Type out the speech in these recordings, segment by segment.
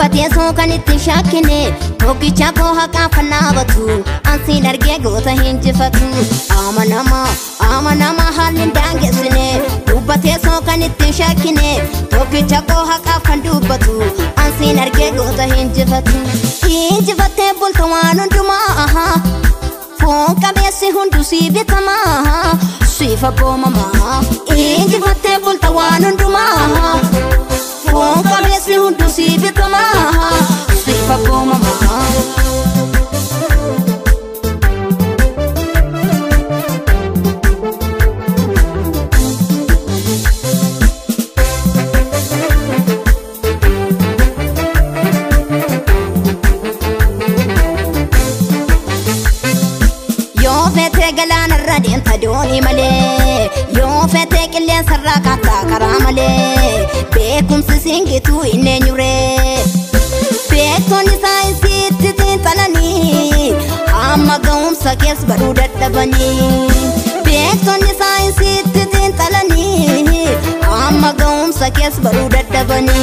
dubbatee soo kan itti shakkine tokkicha koo haqaa fannaabatu ansiin argee goota hinjifatu amanama haalli daangessine dubbatee soo kan itti shakkine tokkicha koo haqaa fan dubbatu ansiin argee goota hinjifatu hinjifattee bulta waan hundumaa foon qabeessi hundu sii bitamaa siifa boomamaa hinjifattee bulta waan hundumaa foon qabeessi hundu sii bitamaa siifa boomamaa galana radin tadoni male yo fete killen sarra kata karamale bekum sisingitu inenyure betoni sainsi titin talani amma gaum sakes baru dadabani betoni sainsi titin talani amma gaum sakes baru dadabani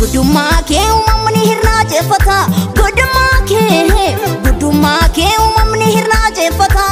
guduma ke umamni hirna jefata guduma ke umamni hirna jefata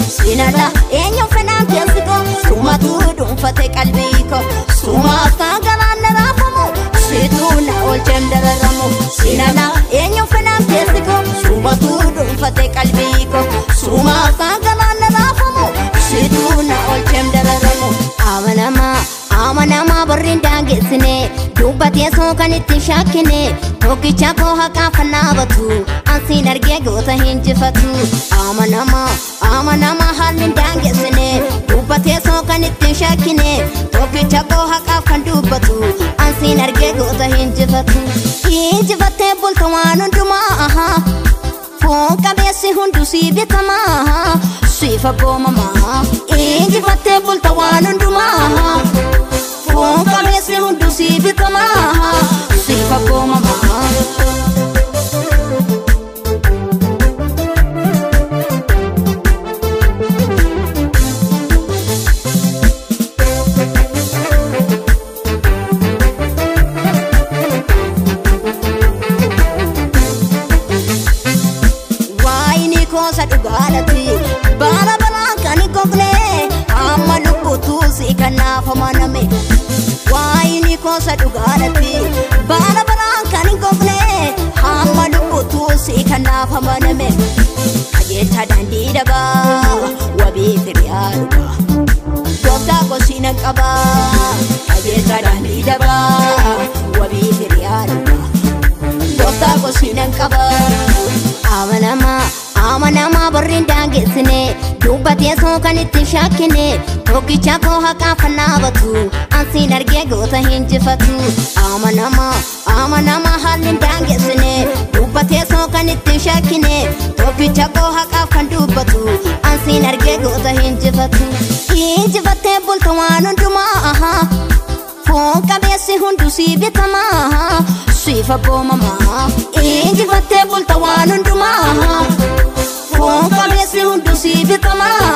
sinada enyo fenam tiasiko suma tu dum fate kalbiko suma tagana rafamu situna ol cendaramu sinada enyo fenam tiasiko suma tu dum fate kalbiko suma tagana rafamu situna ol cendaramu amanama barrindangesine dubbatee soo kan itti shakkine tokkicha koo haqaa fannaabatu ansiin argee goota hinjifatu amanama haalli daangessine dubbatee soo kan itti shakkine tokkicha koo haqaa fan dubbatu ansiin argee goota hinjifatu hinjifattee bulta waan hundumaa foon qabeessi hundu sii bitamaa siifa boomamaa hinjifattee bulta waan hundumaa foon qabeessi hundu sii bitamaa siifa boomamaa waayini koosa dhugaalati baala balaa kan gogne amma lubbutu si kanaaf amaname waayini koosa dhugaalati baala balaa kan gogne amma lubbutu si kanaaf amaname qajeelcha daandii dabaa wabii firiyaadhuba gooftaa kosiina qaba qajeelcha daandii dabaa wabii firiyaadhuba gooftaa kosiina qaba amanama barrindaangeessine dubbatee soo kan itti shakkine tokkicha koo haqaa fannaabatu ansiin argee goota hinjifatu amanama haalli daangessine dubbatee soo kan itti shakkine tokkicha koo haqaa fan dubbatu ansiin argee goota hinjifatu hinjifattee bulta waan hundumaa foon qabeessi hundu sii bitamaa siifa boomamaa hinjifattee bulta waan hundumaa foon qabeessi hundu sii bitamaa